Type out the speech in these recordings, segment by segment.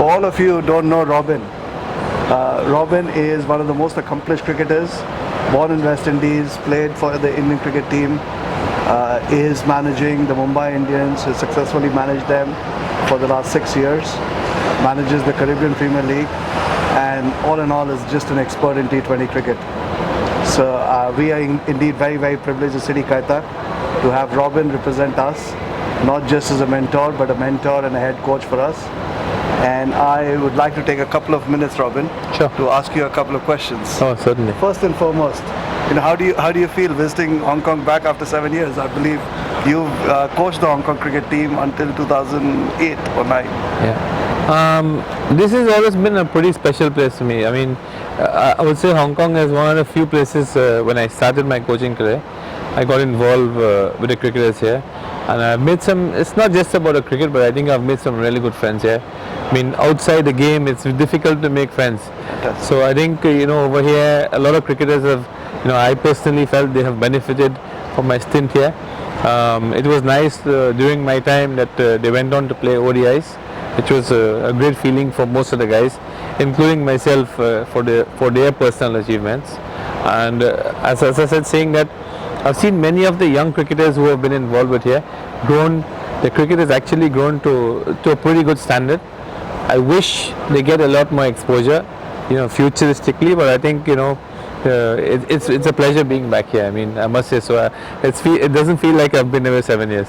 For all of you who don't know Robin, Robin is one of the most accomplished cricketers. Born in West Indies, played for the Indian cricket team, is managing the Mumbai Indians, has successfully managed them for the last 6 years, manages the Caribbean Premier League, and all in all is just an expert in T20 cricket. So we are indeed very, very privileged at City Kaitak to have Robin represent us, not just as a mentor, but a mentor and a head coach for us. And I would like to take a couple of minutes, Robin, Sure. to ask you a couple of questions. Oh, certainly. First and foremost, how do you feel visiting Hong Kong back after 7 years? I believe you've coached the Hong Kong cricket team until 2008 or 9. Yeah. This has always been a pretty special place to me. I mean, I would say Hong Kong is one of the few places when I started my coaching career, I got involved with the cricketers here. And I've made some, it's not just about the cricket, but I think I've made some really good friends here. I mean, outside the game, it's difficult to make friends. So I think, over here, a lot of cricketers have, I personally felt they have benefited from my stint here. It was nice during my time that they went on to play ODIs, which was a great feeling for most of the guys, including myself for their personal achievements. And as I said, saying that, I've seen many of the young cricketers who have been involved with here the cricket has actually grown to a pretty good standard. I wish they get a lot more exposure, futuristically, but I think, it's a pleasure being back here. I mean, I must say so. It doesn't feel like I've been here 7 years.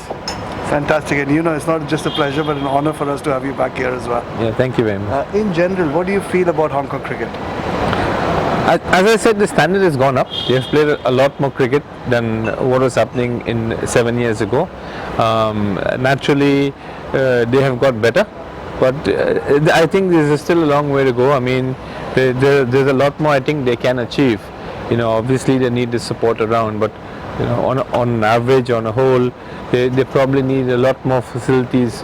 Fantastic, and it's not just a pleasure but an honor for us to have you back here as well. Yeah, thank you very much. In general, what do you feel about Hong Kong cricket? As I said, the standard has gone up. They have played a lot more cricket than what was happening in 7 years ago. Naturally, they have got better, but I think there's still a long way to go. I mean, there's a lot more I think they can achieve. Obviously they need the support around, but on average, on a whole, they probably need a lot more facilities,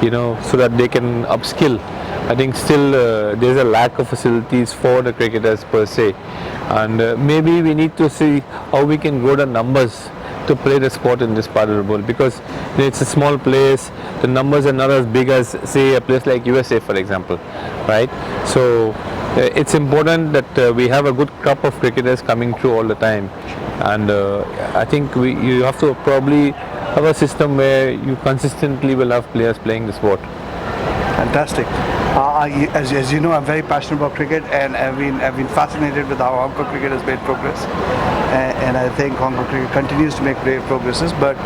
so that they can upskill. I think still there's a lack of facilities for the cricketers per se, and maybe we need to see how we can grow the numbers to play the sport in this part of the world, because it's a small place, the numbers are not as big as say a place like USA, for example, right? So it's important that we have a good crop of cricketers coming through all the time, and I think you have to probably have a system where you consistently will have players playing the sport. Fantastic. As you know, I'm very passionate about cricket, and I've been fascinated with how Hong Kong cricket has made progress, and I think Hong Kong cricket continues to make great progresses. But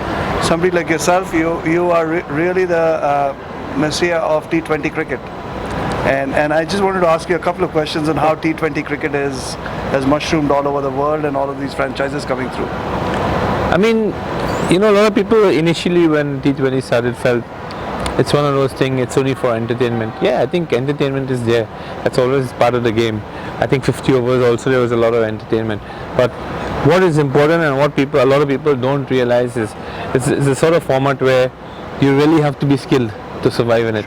somebody like yourself, you are really the messiah of T20 cricket, and I just wanted to ask you a couple of questions on how T20 cricket has mushroomed all over the world and all of these franchises coming through. I mean, a lot of people initially when T20 started felt it's one of those things, it's only for entertainment. Yeah, I think entertainment is there. That's always part of the game. I think 50 overs also there was a lot of entertainment. But what is important and what a lot of people don't realize is it's a sort of format where you really have to be skilled to survive in it.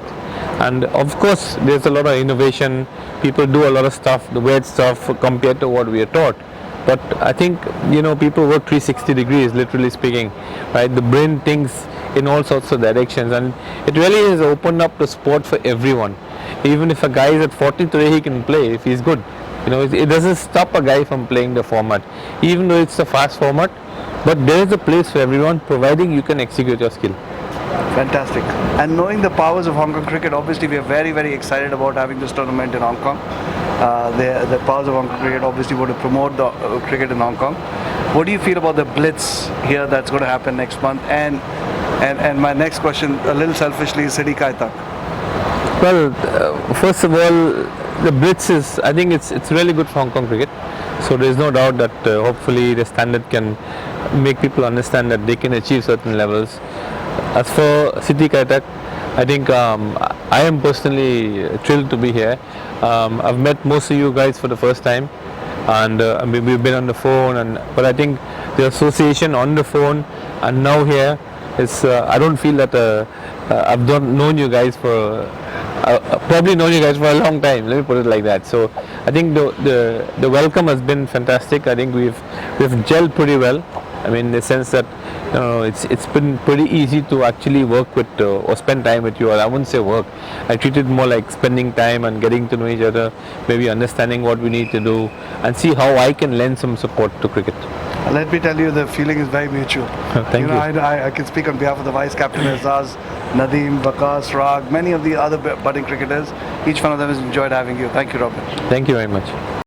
And of course, there's a lot of innovation. People do a lot of stuff, the weird stuff compared to what we are taught. But I think, people work 360 degrees, literally speaking, right? The brain thinks in all sorts of directions, and it really has opened up the sport for everyone. Even if a guy is at 40 today, he can play if he's good. It doesn't stop a guy from playing the format, even though it's a fast format. But there is a place for everyone, providing you can execute your skill. Fantastic. And knowing the powers of Hong Kong cricket, obviously we are very, very excited about having this tournament in Hong Kong. The powers of Hong Kong cricket obviously want to promote the cricket in Hong Kong. What do you feel about the blitz here that's going to happen next month? And my next question, a little selfishly, is City Kaitak. Well, first of all, the blitz is, I think it's really good for Hong Kong cricket. So there's no doubt that hopefully the standard can make people understand that they can achieve certain levels. As for City Kaitak, I think I am personally thrilled to be here. I've met most of you guys for the first time, and we've been on the phone, but I think the association on the phone and now here is, I don't feel that I've known you guys for probably known you guys for a long time, let me put it like that. So I think the welcome has been fantastic. I think we've gelled pretty well. I mean, in the sense that it's been pretty easy to actually work with or spend time with you. Or I wouldn't say work. I treat it more like spending time and getting to know each other, maybe understanding what we need to do, and see how I can lend some support to cricket. Let me tell you, the feeling is very mutual. Thank you. I can speak on behalf of the vice captain Azaz, Nadeem, Bakas, Rag, many of the other budding cricketers. Each one of them has enjoyed having you. Thank you, Robin. Thank you very much.